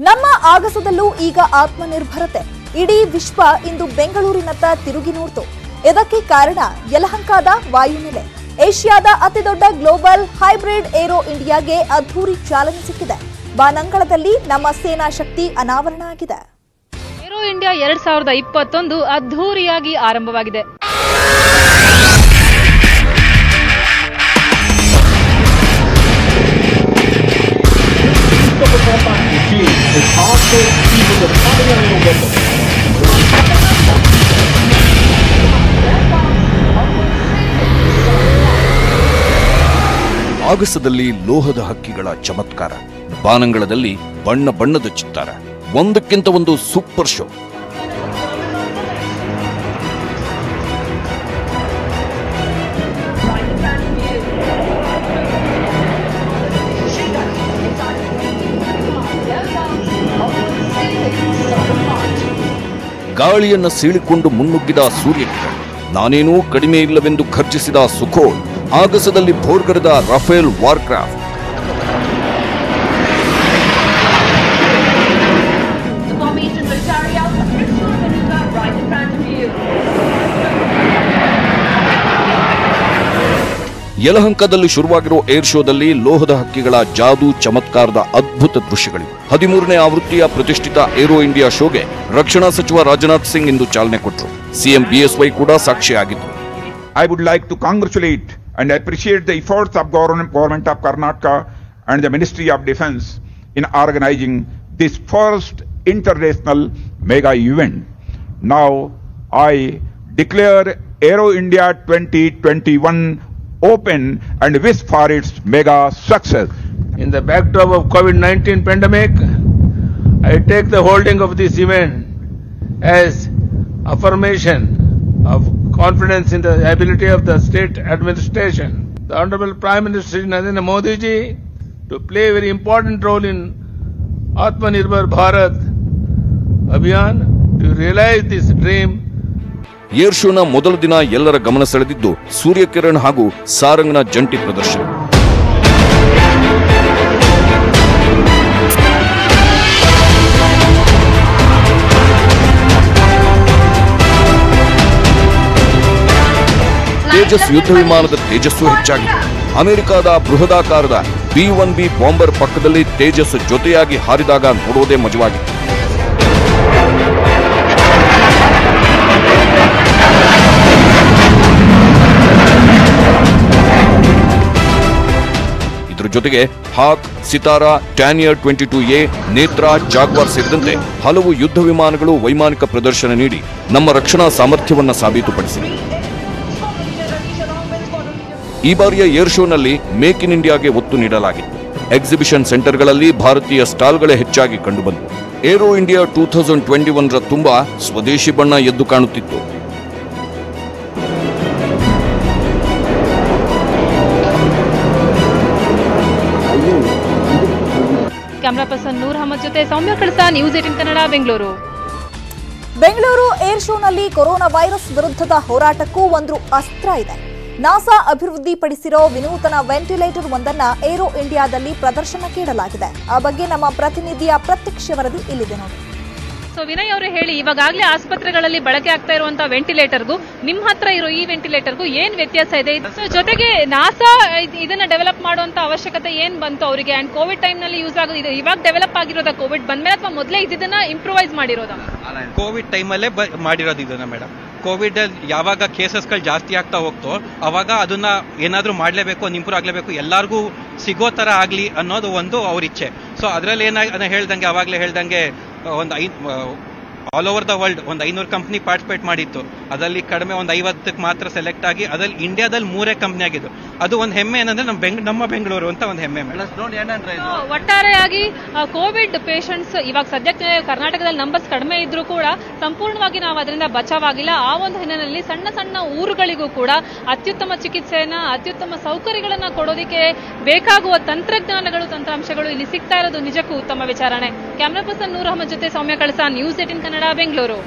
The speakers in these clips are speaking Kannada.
ನಮ್ಮ ಆಗಸದಲ್ಲೂ ಈಗ ಆತ್ಮನಿರ್ಭರತೆ. ಇಡೀ ವಿಶ್ವ ಇಂದು ಬೆಂಗಳೂರಿನತ್ತ ತಿರುಗಿ ನೋಡ್ತು. ಇದಕ್ಕೆ ಕಾರಣ ಯಲಹಂಕದ ವಾಯುನೆಲೆ. ಏಷ್ಯಾದ ಅತಿದೊಡ್ಡ ಗ್ಲೋಬಲ್ ಹೈಬ್ರಿಡ್ ಏರೋ ಇಂಡಿಯಾಗೆ ಅದ್ಧೂರಿ ಚಾಲನೆ ಸಿಕ್ಕಿದೆ. ಬಾನಂಗಳದಲ್ಲಿ ನಮ್ಮ ಸೇನಾ ಶಕ್ತಿ ಅನಾವರಣ ಆಗಿದೆ. ಏರೋ ಇಂಡಿಯಾ 2021 ಅದ್ಧೂರಿಯಾಗಿ ಆರಂಭವಾಗಿದೆ. ಆಗಸದಲ್ಲಿ ಲೋಹದ ಹಕ್ಕಿಗಳ ಚಮತ್ಕಾರ, ಬಾನಂಗಳದಲ್ಲಿ ಬಣ್ಣ ಬಣ್ಣದ ಚಿತ್ತಾರ, ಒಂದಕ್ಕಿಂತ ಒಂದು ಸೂಪರ್ ಶೋ. ಗಾಳಿಯನ್ನ ಸೀಳಿಕೊಂಡು ಮುನ್ನುಗ್ಗಿದ ಸೂರ್ಯಕಿರಣ್, ನಾನೇನೂ ಕಡಿಮೆ ಇಲ್ಲವೆಂದು ಖರ್ಚಿಸಿದ ಸುಖೋಯ್, ಆಗಸದಲ್ಲಿ ಭೋರ್ಗರೆದ ರಫೇಲ್ ವಾರ್ಕ್ರಾಫ್ಟ್. ಯಲಹಂಕದಲ್ಲಿ ಶುರುವಾಗಿರೋ ಏರ್ ಶೋದಲ್ಲಿ ಲೋಹದ ಹಕ್ಕಿಗಳ ಜಾದೂ ಚಮತ್ಕಾರದ ಅದ್ಭುತ ದೃಶ್ಯಗಳಿವೆ. 13ನೇ ಆವೃತ್ತಿಯ ಪ್ರತಿಷ್ಠಿತ ಏರೋ ಇಂಡಿಯಾ ಶೋಗೆ ರಕ್ಷಣಾ ಸಚಿವ ರಾಜನಾಥ್ ಸಿಂಗ್ ಇಂದು ಚಾಲನೆ ಕೊಟ್ಟರು. ಸಿಎಂ ಬಿಎಸ್ವೈ ಕೂಡ ಸಾಕ್ಷಿಯಾಗಿದ್ದರು. I would like to congratulate and appreciate the efforts of government of Karnataka and the Ministry of Defence in organizing this first international mega event. Now I declare Aero India 2021 open and wish for its mega success. In the backdrop of COVID-19 pandemic, I take the holding of this event as affirmation of confidence in the ability of the state administration. The Honorable Prime Minister Narendra Modi ji to play a very important role in Atmanirbhar Bharat Abhiyan to realize this dream. Air ಶೋನ ಮೊದಲ ದಿನ ಎಲ್ಲರ ಗಮನ ಸೆಳೆದಿದ್ದು ಸೂರ್ಯಕಿರಣ್ ಹಾಗೂ ಸಾರಂಗ್ನ ಜಂಟಿ ಪ್ರದರ್ಶನ. ತೇಜಸ್ ಯುದ್ಧ ವಿಮಾನದ ತೇಜಸ್ಸು ಹೆಚ್ಚಾಗಿದೆ. ಅಮೆರಿಕದ ಬೃಹದಾಕಾರದ B-1B ಬಾಂಬರ್ ಪಕ್ಕದಲ್ಲಿ ತೇಜಸ್ ಜೊತೆಯಾಗಿ ಹಾರಿದಾಗ ನೋಡೋದೇ ಮಜವಾಗಿತ್ತು. ಇದರ ಜೊತೆಗೆ ಹಾಕ್, ಸಿತಾರಾ, ಟ್ಯಾನಿಯರ್ 22A, ನೇತ್ರಾ, ಜಾಗ್ವಾರ್ ಸೇರಿದಂತೆ ಹಲವು ಯುದ್ಧ ವಿಮಾನಗಳು ವೈಮಾನಿಕ ಪ್ರದರ್ಶನ ನೀಡಿ ನಮ್ಮ ರಕ್ಷಣಾ ಸಾಮರ್ಥ್ಯವನ್ನ ಸಾಬೀತುಪಡಿಸಿವೆ. ಈ ಬಾರಿಯ ಏರ್ ಶೋನಲ್ಲಿ ಮೇಕ್ ಇನ್ ಇಂಡಿಯಾಗೆ ಒತ್ತು ನೀಡಲಾಗಿತ್ತು. ಎಕ್ಸಿಬಿಷನ್ ಸೆಂಟರ್ಗಳಲ್ಲಿ ಭಾರತೀಯ ಸ್ಟಾಲ್ಗಳೇ ಹೆಚ್ಚಾಗಿ ಕಂಡುಬಂದವು. ಏರೋ ಇಂಡಿಯಾ 2021ರ ತುಂಬಾ ಸ್ವದೇಶಿ ಬಣ್ಣ ಎದ್ದು ಕಾಣುತ್ತಿತ್ತು. ಕ್ಯಾಮರಾ ಪರ್ಸನ್ ನೂರ್ ಅಹಮದ್ ಜೊತೆ ಸೌಮ್ಯ ಕಳಸ, ನ್ಯೂಸ್ 18 ಕನ್ನಡ, ಬೆಂಗಳೂರು. ಬೆಂಗಳೂರು ಏರ್ ಶೋನಲ್ಲಿ ಕೊರೋನಾ ವೈರಸ್ ವಿರುದ್ಧದ ಹೋರಾಟಕ್ಕೂ ಒಂದು ಅಸ್ತ್ರ ಇದೆ. ನಾಸಾ ಅಭಿವೃದ್ಧಿಪಡಿಸಿರೋ ವಿನೂತನ ವೆಂಟಿಲೇಟರ್ ಒಂದನ್ನ ಏರೋ ಇಂಡಿಯಾದಲ್ಲಿ ಪ್ರದರ್ಶನಕ್ಕೆ ಇಡಲಾಗಿದೆ. ಆ ಬಗ್ಗೆ ನಮ್ಮ ಪ್ರತಿನಿಧಿಯ ಪ್ರತ್ಯಕ್ಷ ವರದಿ ಇಲ್ಲಿದೆ ನೋಡಿ. ಸೊ ವಿನಯ್ ಅವರು ಹೇಳಿ, ಇವಾಗಲೇ ಆಸ್ಪತ್ರೆಗಳಲ್ಲಿ ಬಳಕೆ ಆಗ್ತಾ ಇರುವಂತಹ ವೆಂಟಿಲೇಟರ್ಗೂ ನಿಮ್ಮ ಹತ್ರ ಇರೋ ಈ ವೆಂಟಿಲೇಟರ್ಗೂ ಏನ್ ವ್ಯತ್ಯಾಸ ಇದೆ? ಜೊತೆಗೆ ನಾಸಾ ಇದನ್ನ ಡೆವಲಪ್ ಮಾಡುವಂತ ಅವಶ್ಯಕತೆ ಏನ್ ಬಂತು ಅವರಿಗೆ? ಅಂಡ್ ಕೋವಿಡ್ ಟೈಮ್ ನಲ್ಲಿ ಯೂಸ್ ಆಗೋದು ಇವಾಗ ಡೆವಲಪ್ ಆಗಿರೋದ ಕೋವಿಡ್ ಬಂದ್ಮೇಲೆ ಅಥವಾ ಮೊದಲೇ ಇದನ್ನ ಇಂಪ್ರೂವೈಸ್ ಮಾಡಿರೋದ? ಕೋವಿಡ್ ಟೈಮಲ್ಲೇ ಮಾಡಿರೋದು ಇದನ್ನ ಮೇಡಮ್. ಕೋವಿಡ್ ಯಾವಾಗ ಕೇಸಸ್ಗಳು ಜಾಸ್ತಿ ಆಗ್ತಾ ಹೋಗ್ತೋ ಅವಾಗ ಅದನ್ನ ಏನಾದ್ರೂ ಮಾಡ್ಲೇಬೇಕು, ಇಂಪ್ರೂವ್ ಆಗ್ಲೇಬೇಕು, ಎಲ್ಲರಿಗೂ ಸಿಗೋ ತರ ಆಗ್ಲಿ ಅನ್ನೋದು ಒಂದು ಅವ್ರ ಇಚ್ಛೆ. ಸೊ ಅದ್ರಲ್ಲಿ ಹೇಳ್ದಂಗೆ ಅವಾಗ್ಲೇ ಹೇಳ್ದಂಗೆ ಒಂದು ಆಲ್ ಓವರ್ ದ ವರ್ಲ್ಡ್ ಒಂದು 500 ಕಂಪ್ನಿ ಪಾರ್ಟಿಸಿಪೇಟ್ ಮಾಡಿತ್ತು. ಅದರಲ್ಲಿ ಕಡಿಮೆ ಒಂದು 50ಕ್ಕೆ ಮಾತ್ರ ಸೆಲೆಕ್ಟ್ ಆಗಿ ಅದ್ರಲ್ಲಿ ಇಂಡಿಯಾದಲ್ಲಿ 3 ಕಂಪ್ನಿ ಆಗಿದ್ದು. ಅದು ಒಂದು ಹೆಮ್ಮೆ ಏನಂದ್ರೆ ನಮ್ಮ ಬೆಂಗಳೂರು ಅಂತ ಒಂದು ಹೆಮ್ಮೆ. ಒಟ್ಟಾರೆಯಾಗಿ ಕೋವಿಡ್ ಪೇಷಂಟ್ಸ್ ಇವಾಗ ಸದ್ಯಕ್ಕೆ ಕರ್ನಾಟಕದಲ್ಲಿ ನಂಬರ್ಸ್ ಕಡಿಮೆ ಇದ್ರೂ ಕೂಡ ಸಂಪೂರ್ಣವಾಗಿ ನಾವು ಅದರಿಂದ ಬಚಾವಾಗಿಲ್ಲ. ಆ ಒಂದು ಹಿನ್ನೆಲೆಯಲ್ಲಿ ಸಣ್ಣ ಸಣ್ಣ ಊರುಗಳಿಗೂ ಕೂಡ ಅತ್ಯುತ್ತಮ ಚಿಕಿತ್ಸೆಯನ್ನ, ಅತ್ಯುತ್ತಮ ಸೌಕರ್ಯಗಳನ್ನ ಕೊಡೋದಕ್ಕೆ ಬೇಕಾಗುವ ತಂತ್ರಜ್ಞಾನಗಳು, ತಂತ್ರಾಂಶಗಳು ಇಲ್ಲಿ ಸಿಗ್ತಾ ಇರೋದು ನಿಜಕ್ಕೂ ಉತ್ತಮ ವಿಚಾರಣೆ. ಕ್ಯಾಮರಾ ಪರ್ಸನ್ ನೂರ್ ಅಹಮದ್ ಜೊತೆ ಸೌಮ್ಯ ಕಳಸ, ನ್ಯೂಸ್ 18 ಕನ್ನಡ, ಬೆಂಗಳೂರು.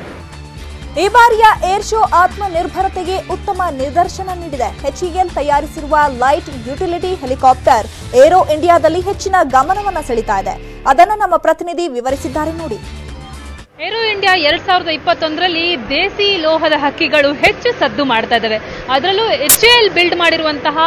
ಈ ಬಾರಿಯ ಏರ್ ಶೋ ಆತ್ಮನಿರ್ಭರತೆಗೆ ಉತ್ತಮ ನಿದರ್ಶನ ನೀಡಿದೆ. HEL ತಯಾರಿಸಿರುವ ಲೈಟ್ ಯುಟಿಲಿಟಿ ಹೆಲಿಕಾಪ್ಟರ್ ಏರೋ ಇಂಡಿಯಾದಲ್ಲಿ ಹೆಚ್ಚಿನ ಗಮನವನ್ನು ಸೆಳೀತಾ ಇದೆ. ಅದನ್ನು ನಮ್ಮ ಪ್ರತಿನಿಧಿ ವಿವರಿಸಿದ್ದಾರೆ ನೋಡಿ. ಏರೋ ಇಂಡಿಯಾ 2021ರಲ್ಲಿ ದೇಸಿ ಲೋಹದ ಹಕ್ಕಿಗಳು ಹೆಚ್ಚು ಸದ್ದು ಮಾಡ್ತಾ ಇದ್ದಾವೆ. ಅದರಲ್ಲೂ HAL ಬಿಲ್ಡ್ ಮಾಡಿರುವಂತಹ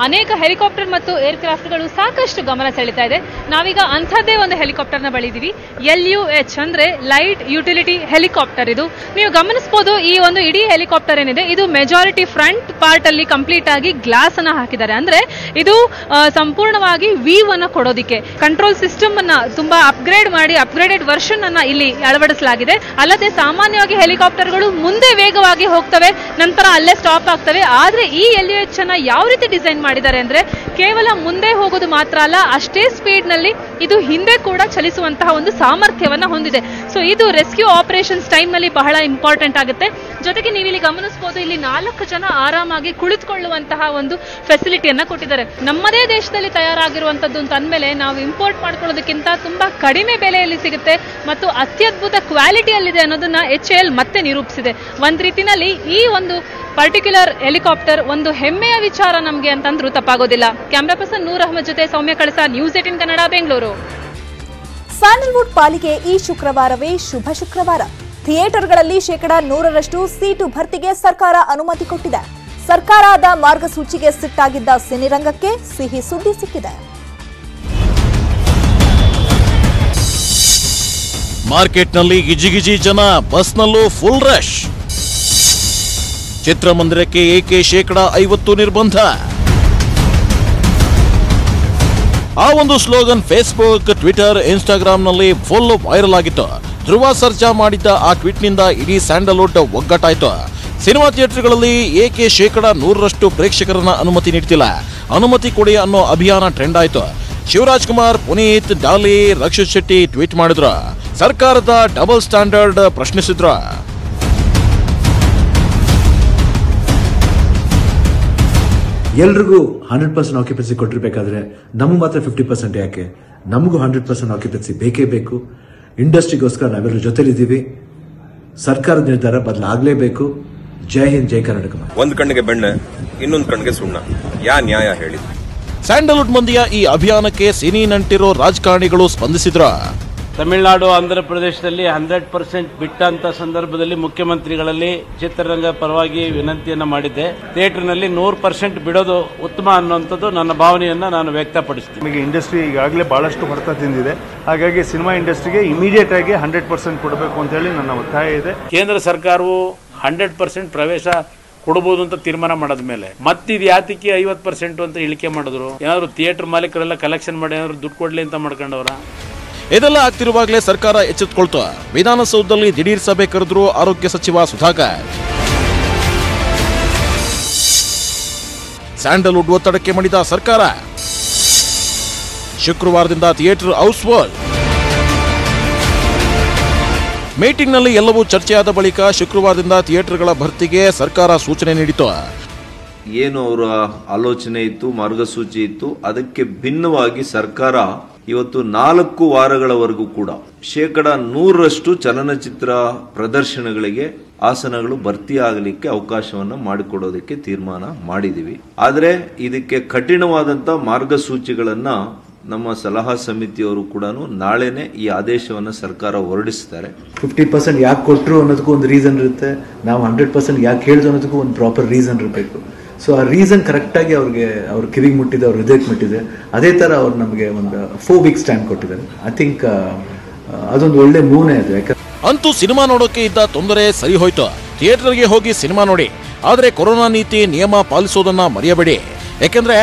ಅನೇಕ ಹೆಲಿಕಾಪ್ಟರ್ ಮತ್ತು ಏರ್ಕ್ರಾಫ್ಟ್ಗಳು ಸಾಕಷ್ಟು ಗಮನ ಸೆಳೀತಾ ಇದೆ. ನಾವೀಗ ಅಂಥದ್ದೇ ಒಂದು ಹೆಲಿಕಾಪ್ಟರ್ನ ಬಳಿ ಇದ್ದೀವಿ. LUH ಅಂದ್ರೆ ಲೈಟ್ ಯುಟಿಲಿಟಿ ಹೆಲಿಕಾಪ್ಟರ್. ಇದು ನೀವು ಗಮನಿಸಬಹುದು. ಈ ಒಂದು ಇಡೀ ಹೆಲಿಕಾಪ್ಟರ್ ಏನಿದೆ ಇದು ಮೆಜಾರಿಟಿ ಫ್ರಂಟ್ ಪಾರ್ಟ್ ಅಲ್ಲಿ ಕಂಪ್ಲೀಟ್ ಆಗಿ ಗ್ಲಾಸ್ ಅನ್ನ ಹಾಕಿದ್ದಾರೆ. ಅಂದ್ರೆ ಇದು ಸಂಪೂರ್ಣವಾಗಿ ವ್ಯೂ ಅನ್ನ ಕೊಡೋದಿಕ್ಕೆ ಕಂಟ್ರೋಲ್ ಸಿಸ್ಟಮ್ ಅನ್ನ ತುಂಬಾ ಅಪ್ಗ್ರೇಡ್ ಮಾಡಿ ಅಪ್ಗ್ರೇಡೆಡ್ ವರ್ಷನ್ ಅನ್ನ ಇಲ್ಲಿ ಅಳವಡಿಸಲಾಗಿದೆ. ಅಲ್ಲದೆ ಸಾಮಾನ್ಯವಾಗಿ ಹೆಲಿಕಾಪ್ಟರ್ಗಳು ಮುಂದೆ ವೇಗವಾಗಿ ಹೋಗ್ತವೆ, ನಂತರ ಅಲ್ಲೇ ಸ್ಟಾಪ್ ಆಗ್ತವೆ. ಆದ್ರೆ ಈ LUH ಅನ್ನ ಯಾವ ರೀತಿ ಡಿಸೈನ್ ಮಾಡಿದ್ದಾರೆ ಅಂದ್ರೆ ಕೇವಲ ಮುಂದೆ ಹೋಗೋದು ಮಾತ್ರ ಅಲ್ಲ, ಅಷ್ಟೇ ಸ್ಪೀಡ್ ನಲ್ಲಿ ಇದು ಹಿಂದೆ ಕೂಡ ಚಲಿಸುವಂತಹ ಒಂದು ಸಾಮರ್ಥ್ಯವನ್ನ ಹೊಂದಿದೆ. ಸೊ ಇದು ರೆಸ್ಕ್ಯೂ ಆಪರೇಷನ್ಸ್ ಟೈಮ್ ನಲ್ಲಿ ಬಹಳ ಇಂಪಾರ್ಟೆಂಟ್ ಆಗುತ್ತೆ. ಜೊತೆಗೆ ನೀವಿಲ್ಲಿ ಗಮನಿಸಬಹುದು, ಇಲ್ಲಿ 4 ಜನ ಆರಾಮಾಗಿ ಕುಳಿತುಕೊಳ್ಳುವಂತಹ ಒಂದು ಫೆಸಿಲಿಟಿಯನ್ನ ಕೊಟ್ಟಿದ್ದಾರೆ. ನಮ್ಮದೇ ದೇಶದಲ್ಲಿ ತಯಾರಾಗಿರುವಂತದ್ದು ಅಂತ ಅಂದ್ಮೇಲೆ ನಾವು ಇಂಪೋರ್ಟ್ ಮಾಡ್ಕೊಳ್ಳೋದಕ್ಕಿಂತ ತುಂಬಾ ಕಡಿಮೆ ಬೆಲೆಯಲ್ಲಿ ಸಿಗುತ್ತೆ ಮತ್ತು ಅತ್ಯದ್ಭುತ ಕ್ವಾಲಿಟಿಯಲ್ಲಿದೆ ಅನ್ನೋದನ್ನ HAL ಮತ್ತೆ ನಿರೂಪಿಸಿದೆ. ಒಂದ್ ರೀತಿನಲ್ಲಿ ಈ ಒಂದು ಪರ್ಟಿಕ್ಯುಲರ್ ಹೆಲಿಕಾಪ್ಟರ್ ಒಂದು ಹೆಮ್ಮೆಯ ವಿಚಾರ ನಮಗೆ ಅಂತಂದ್ರೂ ತಪ್ಪಾಗೋದಿಲ್ಲ. ಕ್ಯಾಮ್ರಾ ಪರ್ಸನ್ ನೂರ್ ಅಹಮದ್ ಜೊತೆ ಸೌಮ್ಯ ಕಳಸ, ನ್ಯೂಸ್ 18 ಕನ್ನಡ, ಬೆಂಗಳೂರು. ಸ್ಯಾಂಡಲ್ವುಡ್ ಪಾಲಿಗೆ ಈ ಶುಕ್ರವಾರವೇ ಶುಭ ಶುಕ್ರವಾರ. ಥಿಯೇಟರ್ಗಳಲ್ಲಿ 100% ಸೀಟು ಭರ್ತಿಗೆ ಸರ್ಕಾರ ಅನುಮತಿ ಕೊಟ್ಟಿದೆ. ಸರ್ಕಾರದ ಮಾರ್ಗಸೂಚಿಗೆ ಸಿಟ್ಟಾಗಿದ್ದ ಸಿನಿರಂಗಕ್ಕೆ ಸಿಹಿ ಸುದ್ದಿ ಸಿಕ್ಕಿದೆ. ಮಾರ್ಕೆಟ್ನಲ್ಲಿ ಗಿಜಿಗಿಜಿ ಜನ, ಬಸ್ನಲ್ಲೂ ಫುಲ್ ರಶ್. ಚಿತ್ರಮಂದಿರಕ್ಕೆ ಏಕೆ 50% ನಿರ್ಬಂಧ? ಆ ಒಂದು ಸ್ಲೋಗನ್ ಫೇಸ್ಬುಕ್, ಟ್ವಿಟರ್, ಇನ್ಸ್ಟಾಗ್ರಾಂನಲ್ಲಿ ಫುಲ್ ವೈರಲ್ ಆಗಿತ್ತು. ಧ್ರುವ ಸರ್ಜಾ ಮಾಡಿದ್ದ ಆ ಟ್ವೀಟ್ನಿಂದ ಇಡೀ ಸ್ಯಾಂಡಲ್ವುಡ್ ಒಗ್ಗಟ್ಟಾಯಿತು. ಸಿನಿಮಾ ಥಿಯೇಟರ್ಗಳಲ್ಲಿ ಏಕೆ 100% ಪ್ರೇಕ್ಷಕರನ್ನ ಅನುಮತಿ ನೀಡ್ತಿಲ್ಲ, ಅನುಮತಿ ಕೊಡಿ ಅನ್ನೋ ಅಭಿಯಾನ ಟ್ರೆಂಡ್ ಆಯಿತು. ಶಿವರಾಜ್ ಕುಮಾರ್, ಪುನೀತ್, ಡಾಲಿ, ರಕ್ಷಿತ್ ಶೆಟ್ಟಿ ಟ್ವೀಟ್ ಮಾಡಿದ್ರು. ಸರ್ಕಾರದ ಡಬಲ್ ಸ್ಟ್ಯಾಂಡರ್ಡ್ ಪ್ರಶ್ನಿಸಿದ್ರು. ಎಲ್ರಿಗೂ 100% ಆಕ್ಯುಪೆನ್ಸಿ ಕೊಟ್ಟಿರ್ಬೇಕಾದ್ರೆ ನಮಗೆ ಮಾತ್ರ 50% ಯಾಕೆ? ನಮಗೂ 100% ಆಕ್ಯುಪೆನ್ಸಿ ಬೇಕೇ ಬೇಕು. ಇಂಡಸ್ಟ್ರಿಗೋಸ್ಕರ ನಾವೆಲ್ಲರೂ ಜೊತೆಲಿದ್ದೀವಿ. ಸರ್ಕಾರದ ನಿರ್ಧಾರ ಬದಲಾಗಲೇಬೇಕು. ಜೈ ಹಿಂದ್, ಜೈ ಕರ್ನಾಟಕ. ಒಂದ್ ಕಣ್ಣಿಗೆ ಬೆಣ್ಣೆ, ಇನ್ನೊಂದು ಕಣ್ಣಿಗೆ ಸುಣ್ಣ. ಯಾ ನ್ಯಾಯ ಹೇಳಿ? ಸ್ಯಾಂಡಲ್ವುಡ್ ಮಂದಿಯ ಈ ಅಭಿಯಾನಕ್ಕೆ ಸಿನಿ ನಂಟಿರೋ ರಾಜಕಾರಣಿಗಳು ಸ್ಪಂದಿಸಿದ್ರು. ತಮಿಳುನಾಡು, ಆಂಧ್ರ ಪ್ರದೇಶದಲ್ಲಿ 100% ಬಿಟ್ಟಂತ ಸಂದರ್ಭದಲ್ಲಿ ಮುಖ್ಯಮಂತ್ರಿಗಳಲ್ಲಿ ಚಿತ್ರರಂಗ ಪರವಾಗಿ ವಿನಂತಿಯನ್ನ ಮಾಡಿದ್ದೆ. ಥಿಯೇಟರ್ನಲ್ಲಿ 100% ಬಿಡೋದು ಉತ್ತಮ ಅನ್ನುವಂಥದ್ದು ನನ್ನ ಭಾವನೆಯನ್ನ ನಾನು ವ್ಯಕ್ತಪಡಿಸ್ತೀನಿ. ನಮಗೆ ಇಂಡಸ್ಟ್ರಿ ಈಗಾಗಲೇ ಬಹಳಷ್ಟು ಹೊಡೆತ ತಿಂದಿದೆ. ಹಾಗಾಗಿ ಸಿನಿಮಾ ಇಂಡಸ್ಟ್ರಿಗೆ ಇಮಿಡಿಯೇಟ್ ಆಗಿ 100% ಕೊಡಬೇಕು ಅಂತ ಹೇಳಿ ನನ್ನ ಒತ್ತಾಯ ಇದೆ. ಕೇಂದ್ರ ಸರ್ಕಾರವು 100% ಪ್ರವೇಶ ಕೊಡಬಹುದು ಅಂತ ತೀರ್ಮಾನ ಮಾಡಿದ ಮೇಲೆ ಮತ್ತಿದ್ ಯಾತಕ್ಕೆ 50% ಅಂತ ಇಳಿಕೆ ಮಾಡಿದ್ರು? ಏನಾದ್ರು ಥಿಯೇಟರ್ ಮಾಲೀಕರೆಲ್ಲ ಕಲೆಕ್ಷನ್ ಮಾಡಿ ಏನಾದ್ರು ದುಡ್ಡು ಕೊಡ್ಲಿ ಅಂತ ಮಾಡ್ಕೊಂಡವ್ರ? ಇದೆಲ್ಲ ಆಗ್ತಿರುವಾಗಲೇ ಸರ್ಕಾರ ಎಚ್ಚೆತ್ತುಕೊಳ್ತು. ವಿಧಾನಸೌಧದಲ್ಲಿ ದಿಢೀರ್ ಸಭೆ ಕರೆದ್ರು ಆರೋಗ್ಯ ಸಚಿವ ಸುಧಾಕರ್. ಸ್ಯಾಂಡಲ್ವುಡ್ ಒತ್ತಡಕ್ಕೆ ಮಣಿದ ಸರ್ಕಾರ ಶುಕ್ರವಾರದಿಂದ ಥಿಯೇಟರ್ ಹೌಸ್ಫುಲ್. ಮೀಟಿಂಗ್ನಲ್ಲಿ ಎಲ್ಲವೂ ಚರ್ಚೆಯಾದ ಬಳಿಕ ಶುಕ್ರವಾರದಿಂದ ಥಿಯೇಟರ್ಗಳ ಭರ್ತಿಗೆ ಸರ್ಕಾರ ಸೂಚನೆ ನೀಡಿತು. ಏನು ಅವರ ಆಲೋಚನೆ ಇತ್ತು, ಮಾರ್ಗಸೂಚಿ ಇತ್ತು, ಅದಕ್ಕೆ ಭಿನ್ನವಾಗಿ ಸರ್ಕಾರ ಇವತ್ತು 4 ವಾರಗಳವರೆಗೂ ಕೂಡ 100% ಚಲನಚಿತ್ರ ಪ್ರದರ್ಶನಗಳಿಗೆ ಆಸನಗಳು ಭರ್ತಿ ಆಗಲಿಕ್ಕೆ ಅವಕಾಶವನ್ನು ಮಾಡಿಕೊಡೋದಕ್ಕೆ ತೀರ್ಮಾನ ಮಾಡಿದೀವಿ. ಆದರೆ ಇದಕ್ಕೆ ಕಠಿಣವಾದಂತ ಮಾರ್ಗಸೂಚಿಗಳನ್ನ ನಮ್ಮ ಸಲಹಾ ಸಮಿತಿಯವರು ಕೂಡ ನಾಳೆನೆ ಈ ಆದೇಶವನ್ನು ಸರ್ಕಾರ ಹೊರಡಿಸ್ತಾರೆ. 50% ಯಾಕೆ ಕೊಟ್ಟರು ಅನ್ನೋದಕ್ಕೂ ಒಂದು ರೀಸನ್ ಇರುತ್ತೆ. ನಾವು 100% ಯಾಕೆ ಹೇಳಿದ್ರು ಅನ್ನೋದಕ್ಕೂ ಒಂದು ಪ್ರಾಪರ್ ರೀಸನ್ ಇರಬೇಕು. ಸೊ ಆ ರೀಸನ್ ಕರೆಕ್ಟಾಗಿ ಅವ್ರ ಕಿವಿಗೆ ಮುಟ್ಟಿದೆ, ಅವ್ರ ಹೃದಯಕ್ಕೆ ಮುಟ್ಟಿದೆ. ಅದೇ ಥರ ಅವ್ರು ನಮಗೆ ಒಂದು 4 ವೀಕ್ಸ್ ಟೈಮ್ ಕೊಟ್ಟಿದ್ದಾರೆ. ಐ ಥಿಂಕ್ ಅದೊಂದು ಒಳ್ಳೆ ಮೂವ್ನೇ ಅದು. ಅಂತೂ ಸಿನಿಮಾ ನೋಡೋಕೆ ಇದ್ದ ತೊಂದರೆ ಸರಿ ಹೋಯ್ತು. ಥಿಯೇಟರ್ಗೆ ಹೋಗಿ ಸಿನಿಮಾ ನೋಡಿ, ಆದರೆ ಕೊರೋನಾ ನೀತಿ ನಿಯಮ ಪಾಲಿಸೋದನ್ನ ಮರೆಯಬೇಡಿ. ಯಾಕೆಂದ್ರೆ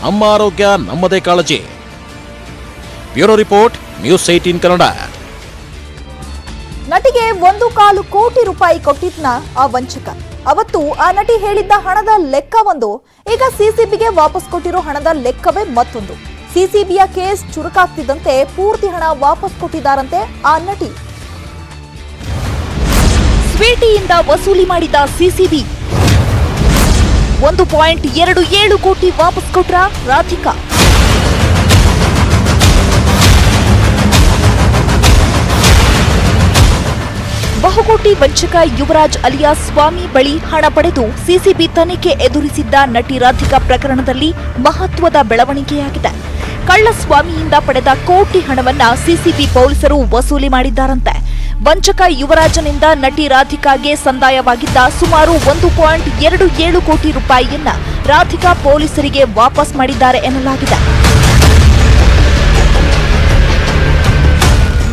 ನಮ್ಮ ಆರೋಗ್ಯ ನಮ್ಮದೇ ಕಾಳಜಿ. Bureau report, news 18 Kannada. ನಟಿಗೆ 1.25 ಕೋಟಿ ರೂಪಾಯಿ ಕೊಟ್ಟಿದ್ನ ಆ ವಂಚಕ. ಅವತ್ತು ಆ ನಟಿ ಹೇಳಿದ್ದ ಹಣದ ಲೆಕ್ಕ ಒಂದು, ಈಗ ಸಿಸಿಬಿಗೆ ವಾಪಸ್ ಕೊಟ್ಟಿರೋ ಹಣದ ಲೆಕ್ಕವೇ ಮತ್ತೊಂದು. ಸಿಸಿಬಿಯ ಕೇಸ್ ಚುರುಕಾಗ್ತಿದ್ದಂತೆ ಪೂರ್ತಿ ಹಣ ವಾಪಸ್ ಕೊಟ್ಟಿದ್ದಾರಂತೆ ಆ ನಟಿ. ಸ್ವೀಟಿಯಿಂದ ವಸೂಲಿ ಮಾಡಿದ ಸಿಸಿಬಿ 1.27 ಕೋಟಿ ವಾಪಸ್ ಕೊಟ್ರ ರಾಧಿಕಾ. ಬಹುಕೋಟಿ ವಂಚಕ ಯುವರಾಜ್ ಅಲಿಯಾಸ್ ಸ್ವಾಮಿ ಬಳಿ ಹಣ ಪಡೆದು ಸಿಸಿಬಿ ತನಿಖೆ ಎದುರಿಸಿದ್ದ ನಟಿ ರಾಧಿಕಾ ಪ್ರಕರಣದಲ್ಲಿ ಮಹತ್ವದ ಬೆಳವಣಿಗೆಯಾಗಿದೆ. ಕಳ್ಳಸ್ವಾಮಿಯಿಂದ ಪಡೆದ ಕೋಟಿ ಹಣವನ್ನ ಸಿಸಿಬಿ ಪೊಲೀಸರು ವಸೂಲಿ ಮಾಡಿದ್ದಾರಂತೆ. ವಂಚಕ ಯುವರಾಜನಿಂದ ನಟಿ ರಾಧಿಕಾಗೆ ಸಂದಾಯವಾಗಿದ್ದ ಸುಮಾರು 1.27 ಕೋಟಿ ರೂಪಾಯಿಯನ್ನ ರಾಧಿಕಾ ಪೊಲೀಸರಿಗೆ ವಾಪಸ್ ಮಾಡಿದ್ದಾರೆ ಎನ್ನಲಾಗಿದೆ.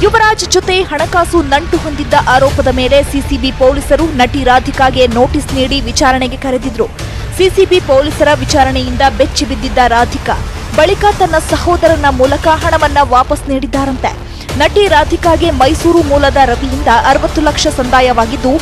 ಯುವರಾಜ್ ಜೊತೆ ಹಣಕಾಸು ನಂಟು ಹೊಂದಿದ್ದ ಆರೋಪದ ಮೇಲೆ ಸಿಸಿಬಿ ಪೊಲೀಸರು ನಟಿ ರಾಧಿಕಾಗೆ ನೋಟಿಸ್ ನೀಡಿ ವಿಚಾರಣೆಗೆ ಕರೆದಿದ್ರು. ಸಿಸಿಬಿ ಪೊಲೀಸರ ವಿಚಾರಣೆಯಿಂದ ಬೆಚ್ಚಿ ಬಿದ್ದಿದ್ದ ರಾಧಿಕಾ ಬಳಿಕ ತನ್ನ ಸಹೋದರನ ಮೂಲಕ ಹಣವನ್ನ ವಾಪಸ್ ನೀಡಿದ್ದಾರಂತೆ. ನಟಿ ರಾಧಿಕಾಗೆ ಮೈಸೂರು ಮೂಲದ ರವಿಯಿಂದ 60 ಲಕ್ಷ ಸಂದಾಯವಾಗಿದ್ದು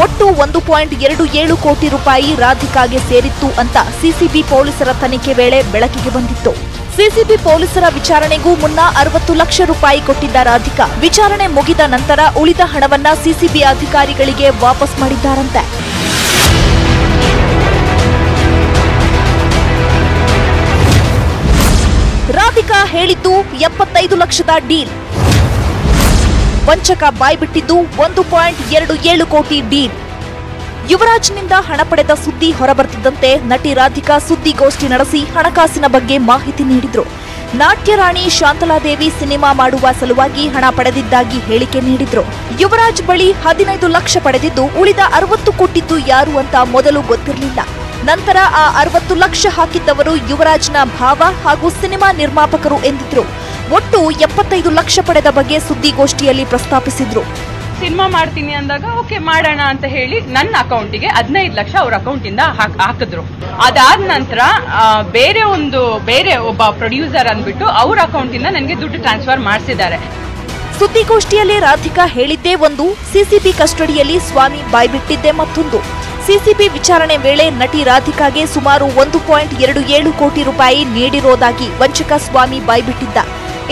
ಒಟ್ಟು 1.27 ಕೋಟಿ ರೂಪಾಯಿ ರಾಧಿಕಾಗೆ ಸೇರಿತ್ತು ಅಂತ ಸಿಸಿಬಿ ಪೊಲೀಸರ ತನಿಖೆ ವೇಳೆ ಬೆಳಕಿಗೆ ಬಂದಿತ್ತು. ಸಿಸಿಬಿ ಪೊಲೀಸರ ವಿಚಾರಣೆಗೂ ಮುನ್ನ 60 ಲಕ್ಷ ರೂಪಾಯಿ ಕೊಟ್ಟಿದ್ದ ರಾಧಿಕಾ ವಿಚಾರಣೆ ಮುಗಿದ ನಂತರ ಉಳಿದ ಹಣವನ್ನ ಸಿಸಿಬಿ ಅಧಿಕಾರಿಗಳಿಗೆ ವಾಪಸ್ ಮಾಡಿದ್ದಾರಂತೆ. ರಾಧಿಕಾ ಹೇಳಿದ್ದು 75 ಲಕ್ಷದ ಡೀಲ್. ವಂಚಕ ಬಾಯ್ಬಿಟ್ಟಿದ್ದು 1.27 ಕೋಟಿ ಡೀಲ್. ಯುವರಾಜ್ನಿಂದ ಹಣ ಪಡೆದ ಸುದ್ದಿ ಹೊರಬರ್ತಿದ್ದಂತೆ ನಟಿ ರಾಧಿಕಾ ಸುದ್ದಿಗೋಷ್ಠಿ ನಡೆಸಿ ಹಣಕಾಸಿನ ಬಗ್ಗೆ ಮಾಹಿತಿ ನೀಡಿದ್ರು. ನಾಟ್ಯರಾಣಿ ಶಾಂತಲಾದೇವಿ ಸಿನಿಮಾ ಮಾಡುವ ಸಲುವಾಗಿ ಹಣ ಪಡೆದಿದ್ದಾಗಿ ಹೇಳಿಕೆ ನೀಡಿದ್ರು. ಯುವರಾಜ್ ಬಳಿ 15 ಲಕ್ಷ ಪಡೆದಿದ್ದು ಉಳಿದ 60 ಕೊಟ್ಟಿದ್ದು ಯಾರು ಅಂತ ಮೊದಲು ಗೊತ್ತಿರಲಿಲ್ಲ. ನಂತರ ಆ 60 ಲಕ್ಷ ಹಾಕಿದ್ದವರು ಯುವರಾಜ್ನ ಭಾವ ಹಾಗೂ ಸಿನಿಮಾ ನಿರ್ಮಾಪಕರು ಎಂದಿದ್ರು. ಒಟ್ಟು 75 ಲಕ್ಷ ಪಡೆದ ಬಗ್ಗೆ ಸುದ್ದಿಗೋಷ್ಠಿಯಲ್ಲಿ ಪ್ರಸ್ತಾಪಿಸಿದ್ರು. ಸಿನಿಮಾ ಮಾಡ್ತೀನಿ ಅಂದಾಗ ಓಕೆ ಮಾಡೋಣ ಅಂತ ಹೇಳಿ ನನ್ನ ಅಕೌಂಟಿಗೆ 15 ಲಕ್ಷ ಅವ್ರ ಅಕೌಂಟಿಂದ ಹಾಕಿದ್ರು. ಅದಾದ ನಂತರ ಬೇರೆ ಒಬ್ಬ ಪ್ರೊಡ್ಯೂಸರ್ ಅಂದ್ಬಿಟ್ಟು ಅವ್ರ ಅಕೌಂಟಿಂದ ನನಗೆ ದುಡ್ಡು ಟ್ರಾನ್ಸ್ಫರ್ ಮಾಡಿಸಿದ್ದಾರೆ. ಸುದ್ದಿಗೋಷ್ಠಿಯಲ್ಲಿ ರಾಧಿಕಾ ಹೇಳಿದ್ದೇ ಒಂದು, ಸಿಸಿಬಿ ಕಸ್ಟಡಿಯಲ್ಲಿ ಸ್ವಾಮಿ ಬಾಯ್ಬಿಟ್ಟಿದ್ದೇ ಮತ್ತೊಂದು. ಸಿಸಿಬಿ ವಿಚಾರಣೆ ವೇಳೆ ನಟಿ ರಾಧಿಕಾಗೆ ಸುಮಾರು 1.27 ಕೋಟಿ ರೂಪಾಯಿ ನೀಡಿರೋದಾಗಿ ವಂಚಕ ಸ್ವಾಮಿ ಬಾಯ್ಬಿಟ್ಟಿದ್ದ.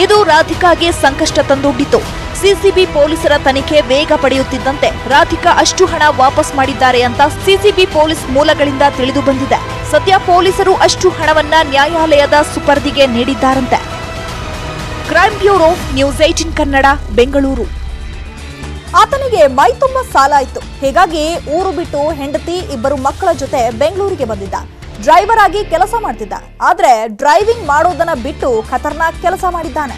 ಇದು ರಾಧಿಕಾಗೆ ಸಂಕಷ್ಟ ತಂದೊಡ್ಡಿತು. ಸಿಸಿಬಿ ಪೊಲೀಸರ ತನಿಖೆ ವೇಗ ಪಡೆಯುತ್ತಿದ್ದಂತೆ ರಾಧಿಕಾ ಅಷ್ಟು ಹಣ ವಾಪಸ್ ಮಾಡಿದ್ದಾರೆ ಅಂತ ಸಿಸಿಬಿ ಪೊಲೀಸ್ ಮೂಲಗಳಿಂದ ತಿಳಿದು ಬಂದಿದೆ. ಸದ್ಯ ಪೊಲೀಸರು ಅಷ್ಟು ಹಣವನ್ನ ನ್ಯಾಯಾಲಯದ ಸುಪರ್ದಿಗೆ ನೀಡಿದ್ದಾರಂತೆ. Crime bureau, news 18 Kannada, Bengaluru. ಆತನಿಗೆ ಮೈ ತುಂಬ ಸಾಲ ಇತ್ತು. ಹೀಗಾಗಿ ಊರು ಬಿಟ್ಟು ಹೆಂಡತಿ, 2 ಮಕ್ಕಳ ಜೊತೆ ಬೆಂಗಳೂರಿಗೆ ಬಂದಿದ್ದ. ಡ್ರೈವರ್ ಆಗಿ ಕೆಲಸ ಮಾಡ್ತಿದ್ದ. ಆದ್ರೆ ಡ್ರೈವಿಂಗ್ ಮಾಡೋದನ್ನ ಬಿಟ್ಟು ಖತರ್ನಾಕ್ ಕೆಲಸ ಮಾಡಿದ್ದಾನೆ.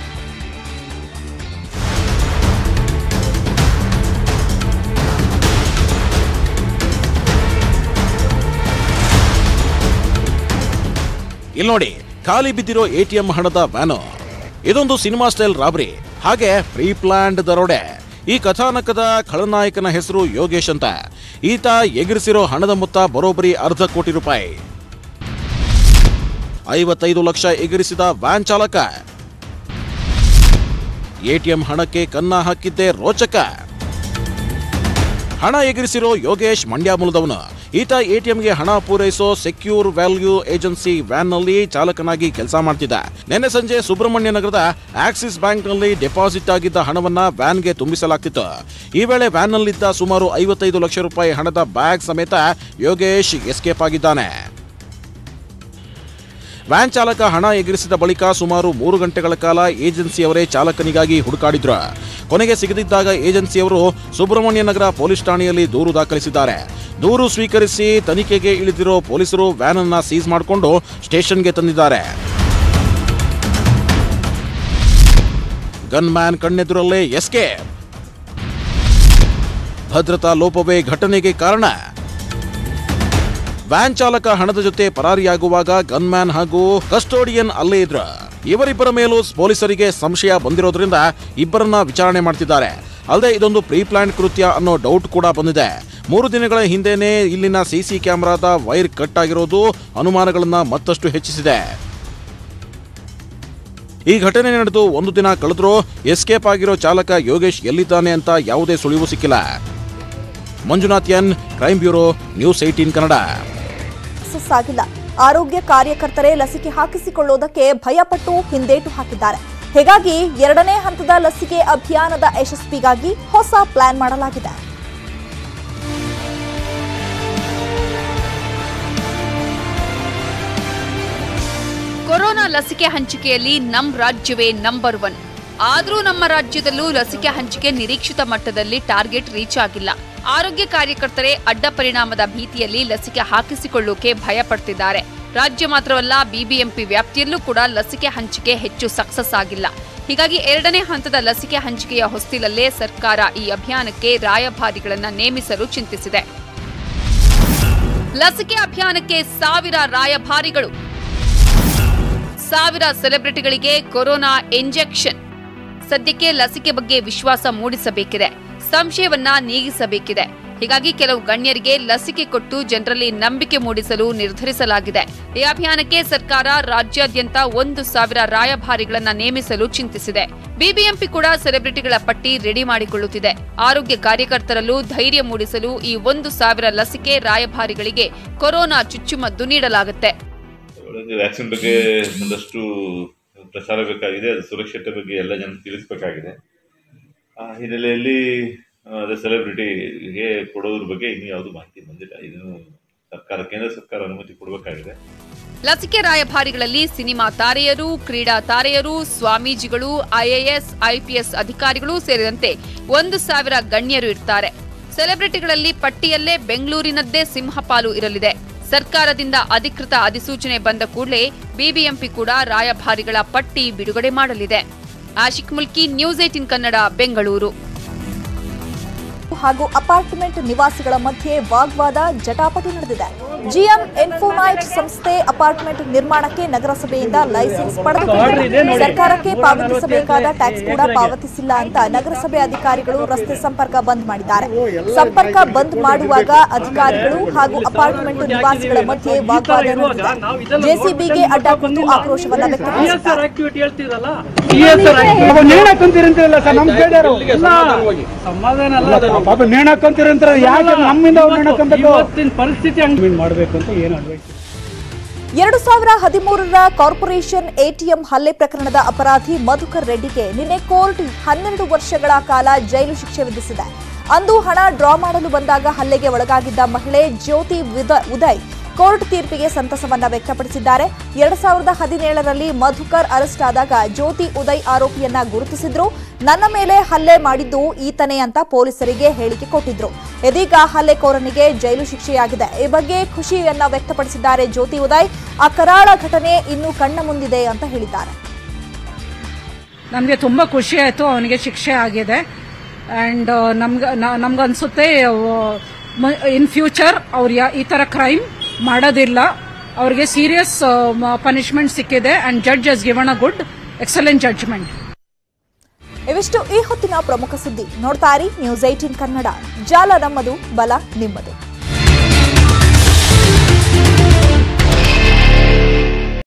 ಇಲ್ಲಿ ನೋಡಿ, ಖಾಲಿ ಬಿದ್ದಿರೋ ಎಟಿಎಂ ಹಣದ ವ್ಯಾನು. ಇದೊಂದು ಸಿನಿಮಾ ಸ್ಟೈಲ್ ರಾಬರಿ, ಹಾಗೆ ಪ್ರೀ ಪ್ಲಾನ್ಡ್ ದರೋಡೆ. ಈ ಕಥಾನಕದ ಖಳನಾಯಕನ ಹೆಸರು ಯೋಗೇಶ್ ಅಂತ. ಈತ ಎಗರಿಸಿರೋ ಹಣದ ಮೊತ್ತ ಬರೋಬ್ಬರಿ 1/2 ಕೋಟಿ ರೂಪಾಯಿ. 55 ಲಕ್ಷ ಎಗರಿಸಿದ ವ್ಯಾನ್ ಚಾಲಕ. ಎಟಿಎಂ ಹಣಕ್ಕೆ ಕನ್ನ ಹಾಕಿದ್ದೇ ರೋಚಕ. ಹಣ ಎಗರಿಸಿರೋ ಯೋಗೇಶ್ ಮಂಡ್ಯ ಮೂಲದವನು. ಈತ ಎಟಿಎಂಗೆ ಹಣ ಪೂರೈಸೋ ಸೆಕ್ಯೂರ್ ವ್ಯಾಲ್ಯೂ ಏಜೆನ್ಸಿ ವ್ಯಾನ್ನಲ್ಲಿ ಚಾಲಕನಾಗಿ ಕೆಲಸ ಮಾಡ್ತಿದ್ದ. ನಿನ್ನೆ ಸಂಜೆ ಸುಬ್ರಹ್ಮಣ್ಯ ನಗರದ ಆಕ್ಸಿಸ್ ಬ್ಯಾಂಕ್ನಲ್ಲಿ ಡೆಪಾಸಿಟ್ ಆಗಿದ್ದ ಹಣವನ್ನ ವ್ಯಾನ್ಗೆ ತುಂಬಿಸಲಾಗ್ತಿತ್ತು. ಈ ವೇಳೆ ವ್ಯಾನ್ನಲ್ಲಿದ್ದ ಸುಮಾರು 55 ಲಕ್ಷ ರೂಪಾಯಿ ಹಣದ ಬ್ಯಾಗ್ ಸಮೇತ ಯೋಗೇಶ್ ಎಸ್ಕೇಪ್ ಆಗಿದ್ದಾನೆ. ವ್ಯಾನ್ ಚಾಲಕ ಹಣ ಎಗರಿಸಿದ ಬಳಿಕ ಸುಮಾರು 3 ಗಂಟೆಗಳ ಕಾಲ ಏಜೆನ್ಸಿಯವರೇ ಚಾಲಕನಿಗಾಗಿ ಹುಡುಕಾಡಿದ್ರು. ಕೊನೆಗೆ ಸಿಗದಿದ್ದಾಗ ಏಜೆನ್ಸಿಯವರು ಸುಬ್ರಹ್ಮಣ್ಯ ನಗರ ಪೊಲೀಸ್ ಠಾಣೆಯಲ್ಲಿ ದೂರು ದಾಖಲಿಸಿದ್ದಾರೆ. ದೂರು ಸ್ವೀಕರಿಸಿ ತನಿಖೆಗೆ ಇಳಿದಿರೋ ಪೊಲೀಸರು ವ್ಯಾನ್ ಅನ್ನ ಸೀಸ್ ಮಾಡಿಕೊಂಡು ಸ್ಟೇಷನ್ಗೆ ತಂದಿದ್ದಾರೆ. ಗನ್ ಮ್ಯಾನ್ ಕಣ್ಣೆದುರಲ್ಲೇ ಎಸ್ಕೇಪ್. ಭದ್ರತಾ ಲೋಪವೇ ಘಟನೆಗೆ ಕಾರಣ. ವ್ಯಾನ್ ಚಾಲಕ ಹಣದ ಜೊತೆ ಪರಾರಿಯಾಗುವಾಗ ಗನ್ಮ್ಯಾನ್ ಹಾಗೂ ಕಸ್ಟೋಡಿಯನ್ ಅಲ್ಲೇ ಇದ್ರು. ಇವರಿಬ್ಬರ ಮೇಲೂ ಪೊಲೀಸರಿಗೆ ಸಂಶಯ ಬಂದಿರೋದ್ರಿಂದ ಇಬ್ಬರನ್ನ ವಿಚಾರಣೆ ಮಾಡ್ತಿದ್ದಾರೆ. ಅಲ್ಲದೆ ಇದೊಂದು ಪ್ರೀ ಪ್ಲಾನ್ ಕೃತ್ಯ ಅನ್ನೋ ಡೌಟ್ ಕೂಡ ಬಂದಿದೆ. 3 ದಿನಗಳ ಹಿಂದೆನೇ ಇಲ್ಲಿನ ಸಿಸಿ ಕ್ಯಾಮೆರಾದ ವೈರ್ ಕಟ್ ಆಗಿರೋದು ಅನುಮಾನಗಳನ್ನ ಮತ್ತಷ್ಟು ಹೆಚ್ಚಿಸಿದೆ. ಈ ಘಟನೆ ನಡೆದು 1 ದಿನ ಕಳೆದ್ರೂ ಎಸ್ಕೇಪ್ ಆಗಿರೋ ಚಾಲಕ ಯೋಗೇಶ್ ಎಲ್ಲಿದ್ದಾನೆ ಅಂತ ಯಾವುದೇ ಸುಳಿವು ಸಿಕ್ಕಿಲ್ಲ. Manjunath N, crime bureau, news 18 Kannada. ಸಾಗಿಲ್ಲ. ಆರೋಗ್ಯ ಕಾರ್ಯಕರ್ತರೇ ಲಸಿಕೆ ಹಾಕಿಸಿಕೊಳ್ಳುವುದಕ್ಕೆ ಭಯಪಟ್ಟು ಹಿಂದೇಟು ಹಾಕಿದ್ದಾರೆ. ಹೀಗಾಗಿ 2ನೇ ಹಂತದ ಲಸಿಕೆ ಅಭಿಯಾನದ ಯಶಸ್ವಿಗಾಗಿ ಹೊಸ ಪ್ಲಾನ್ ಮಾಡಲಾಗಿದೆ. ಕೊರೋನಾ ಲಸಿಕೆ ಹಂಚಿಕೆಯಲ್ಲಿ ನಮ್ಮ ರಾಜ್ಯವೇ ನಂಬರ್ 1. ಆದರೂ ನಮ್ಮ ರಾಜ್ಯದಲ್ಲೂ ಲಸಿಕೆ ಹಂಚಿಕೆ ನಿರೀಕ್ಷಿತ ಮಟ್ಟದಲ್ಲಿ ಟಾರ್ಗೆಟ್ ರೀಚ್ ಆಗಿಲ್ಲ. ಆರೋಗ್ಯ ಕಾರ್ಯಕರ್ತರೇ ಅಡ್ಡ ಪರಿಣಾಮದ ಭೀತಿಯಲ್ಲಿ ಲಸಿಕೆ ಹಾಕಿಸಿಕೊಳ್ಳೋಕೆ ಭಯ ಪಡ್ತಿದ್ದಾರೆ. ರಾಜ್ಯ ಮಾತ್ರವಲ್ಲ ಬಿಬಿಎಂಪಿ ವ್ಯಾಪ್ತಿಯಲ್ಲೂ ಕೂಡ ಲಸಿಕೆ ಹಂಚಿಕೆ ಹೆಚ್ಚು ಸಕ್ಸಸ್ ಆಗಿಲ್ಲ. ಹೀಗಾಗಿ 2ನೇ ಹಂತದ ಲಸಿಕೆ ಹಂಚಿಕೆಯ ಹೊಸ್ತಿಲಲ್ಲೇ ಸರ್ಕಾರ ಈ ಅಭಿಯಾನಕ್ಕೆ ರಾಯಭಾರಿಗಳನ್ನು ನೇಮಿಸಲು ಚಿಂತಿಸಿದೆ. ಲಸಿಕೆ ಅಭಿಯಾನಕ್ಕೆ 1000 ರಾಯಭಾರಿಗಳು, 1000 ಸೆಲೆಬ್ರಿಟಿಗಳಿಗೆ ಕೊರೋನಾ ಇಂಜೆಕ್ಷನ್. ಸದ್ಯಕ್ಕೆ ಲಸಿಕೆ ಬಗ್ಗೆ ವಿಶ್ವಾಸ ಮೂಡಿಸಬೇಕಿದೆ, ಸಂಶಯವನ್ನ ನೀಗಿಸಬೇಕಿದೆ. ಹೀಗಾಗಿ ಕೆಲವು ಗಣ್ಯರಿಗೆ ಲಸಿಕೆ ಕೊಟ್ಟು ಜನರಲ್ಲಿ ನಂಬಿಕೆ ಮೂಡಿಸಲು ನಿರ್ಧರಿಸಲಾಗಿದೆ. ಈ ಅಭಿಯಾನಕ್ಕೆ ಸರ್ಕಾರ ರಾಜ್ಯಾದ್ಯಂತ 1000 ರಾಯಭಾರಿಗಳನ್ನು ನೇಮಿಸಲು ಚಿಂತಿಸಿದೆ. ಬಿಬಿಎಂಪಿ ಕೂಡ ಸೆಲೆಬ್ರಿಟಿಗಳ ಪಟ್ಟಿ ರೆಡಿ ಮಾಡಿಕೊಳ್ಳುತ್ತಿದೆ. ಆರೋಗ್ಯ ಕಾರ್ಯಕರ್ತರಲ್ಲೂ ಧೈರ್ಯ ಮೂಡಿಸಲು ಈ 1000 ಲಸಿಕೆ ರಾಯಭಾರಿಗಳಿಗೆ ಕೊರೋನಾ ಚುಚ್ಚುಮದ್ದು ನೀಡಲಾಗುತ್ತೆ. ವ್ಯಾಕ್ಸಿನ್ ಬಗ್ಗೆ ಒಂದಷ್ಟು ಪ್ರಚಾರ ಬೇಕಾಗಿದೆ, ಅದು ಸುರಕ್ಷತೆ ಬಗ್ಗೆ ಎಲ್ಲ ಜನ ತಿಳಿಸಬೇಕಾಗಿದೆ. ಆ ಹಿನ್ನೆಲೆಯಲ್ಲಿ ಸೆಲೆಬ್ರಿಟಿಗೆ ಕೊಡೋದ್ರ ಬಗ್ಗೆ ಇನ್ನೂ ಯಾವುದು ಮಾಹಿತಿ ಬಂದಿಲ್ಲ. ಇದನ್ನು ಕೇಂದ್ರ ಸರ್ಕಾರ ಅನುಮತಿ ಕೊಡಬೇಕಾಗಿದೆ. ಲಸಿಕೆ ರಾಯಭಾರಿಗಳಲ್ಲಿ ಸಿನಿಮಾ ತಾರೆಯರು, ಕ್ರೀಡಾ ತಾರೆಯರು, ಸ್ವಾಮೀಜಿಗಳು, ಐಎಎಸ್, ಐಪಿಎಸ್ ಅಧಿಕಾರಿಗಳು ಸೇರಿದಂತೆ 1000 ಗಣ್ಯರು ಇರ್ತಾರೆ. ಸೆಲೆಬ್ರಿಟಿಗಳಲ್ಲಿ ಪಟ್ಟಿಯಲ್ಲೇ ಬೆಂಗಳೂರಿನದ್ದೇ ಸಿಂಹಪಾಲು ಇರಲಿದೆ. ಸರ್ಕಾರದಿಂದ ಅಧಿಕೃತ ಅಧಿಸೂಚನೆ ಬಂದ ಕೂಡಲೇ ಬಿಬಿಎಂಪಿ ಕೂಡ ರಾಯಭಾರಿಗಳ ಪಟ್ಟಿ ಬಿಡುಗಡೆ ಮಾಡಲಿದೆ. ಆಶಿಕ್ ಮುಲ್ಕಿ, ನ್ಯೂಸ್ 18 ಕನ್ನಡ, ಬೆಂಗಳೂರು. ಹಾಗೂ ಅಪಾರ್ಟ್ಮೆಂಟ್ ನಿವಾಸಿಗಳ ಮಧ್ಯೆ ವಾಗ್ವಾದ ಜಟಾಪಟಿ ನಡೆದಿದೆ. ಜಿಎಂ ಇನ್ಫೋನೈಟ್ ಸಂಸ್ಥೆ ಅಪಾರ್ಟ್ಮೆಂಟ್ ನಿರ್ಮಾಣಕ್ಕೆ ನಗರಸಭೆಯಿಂದ ಲೈಸೆನ್ಸ್ ಪಡೆದುಕೊಂಡಿದೆ. ಸರ್ಕಾರಕ್ಕೆ ಪಾವತಿಸಬೇಕಾದ ಟ್ಯಾಕ್ಸ್ ಕೂಡ ಪಾವತಿಸಿಲ್ಲ ಅಂತ ನಗರಸಭೆ ಅಧಿಕಾರಿಗಳು ರಸ್ತೆ ಸಂಪರ್ಕ ಬಂದ್ ಮಾಡಿದ್ದಾರೆ. ಸಂಪರ್ಕ ಬಂದ್ ಮಾಡುವಾಗ ಅಧಿಕಾರಿಗಳು ಹಾಗೂ ಅಪಾರ್ಟ್ಮೆಂಟ್ ನಿವಾಸಿಗಳ ಮಧ್ಯೆ ವಾಗ್ವಾದ ನಡೆದಿದೆ. ಜೆಸಿಬಿಗೆ ಅಡ್ಡ ಕುಂತು ಆಕ್ರೋಶವನ್ನು ವ್ಯಕ್ತಪಡಿಸಿದ್ದಾರೆ. ಇವತ್ತಿನ ಪರಿಸ್ಥಿತಿ ಮಾಡಬೇಕು ಅಂತ ಏನು ಅಡ್ವೈಸ್? 2013ರ ಕಾರ್ಪೊರೇಷನ್ ಎಟಿಎಂ ಹಲ್ಲೆ ಪ್ರಕರಣದ ಅಪರಾಧಿ ಮಧುಕರ್ ರೆಡ್ಡಿಗೆ ನಿನ್ನೆ ಕೋರ್ಟ್ 12 ವರ್ಷಗಳ ಕಾಲ ಜೈಲು ಶಿಕ್ಷೆ ವಿಧಿಸಿದೆ. ಅಂದು ಹಣ ಡ್ರಾ ಮಾಡಲು ಬಂದಾಗ ಹಲ್ಲೆಗೆ ಒಳಗಾಗಿದ್ದ ಮಹಿಳೆ ಜ್ಯೋತಿ ಉದಯ್ ಕೋರ್ಟ್ ತೀರ್ಪಿಗೆ ಸಂತಸವನ್ನ ವ್ಯಕ್ತಪಡಿಸಿದ್ದಾರೆ. 2017ರಲ್ಲಿ ಮಧುಕರ್ ಅರೆಸ್ಟ್ ಆದಾಗ ಜ್ಯೋತಿ ಉದಯ್ ಆರೋಪಿಯನ್ನ ಗುರುತಿಸಿದ್ರು. ನನ್ನ ಮೇಲೆ ಹಲ್ಲೆ ಮಾಡಿದ್ದು ಈತನೇ ಅಂತ ಪೊಲೀಸರಿಗೆ ಹೇಳಿಕೆ ಕೊಟ್ಟಿದ್ರು. ಇದೀಗ ಹಲ್ಲೆಕೋರನಿಗೆ ಜೈಲು ಶಿಕ್ಷೆಯಾಗಿದೆ. ಈ ಬಗ್ಗೆ ಖುಷಿಯನ್ನ ವ್ಯಕ್ತಪಡಿಸಿದ್ದಾರೆ ಜ್ಯೋತಿ ಉದಯ್. ಆ ಕರಾಳ ಘಟನೆ ಇನ್ನೂ ಕಣ್ಣ ಮುಂದಿದೆ ಅಂತ ಹೇಳಿದ್ದಾರೆ. ನಮಗೆ ತುಂಬಾ ಖುಷಿ ಆಯಿತು, ಅವನಿಗೆ ಶಿಕ್ಷೆ ಆಗಿದೆ. ಅಂಡ್ ನಮ್ಗನ್ಸುತ್ತೆ ಇನ್ ಫ್ಯೂಚರ್ ಅವ್ರು ಈ ತರ ಕ್ರೈಮ್ ಮಾಡೋದಿಲ್ಲ. ಅವ್ರಿಗೆ ಸೀರಿಯಸ್ ಪನಿಷ್ಮೆಂಟ್ ಸಿಕ್ಕಿದೆ and judge has given a good excellent judgement. ಇವಿಷ್ಟು ಈ ಹೊತ್ತಿನ ಪ್ರಮುಖ ಸುದ್ದಿ. ನೋಡ್ತಾ ಇರಿ ನ್ಯೂಸ್ 18 ಕನ್ನಡ. ಜಾಲ ನಮ್ಮದು, ಬಲ ನಿಮ್ಮದು.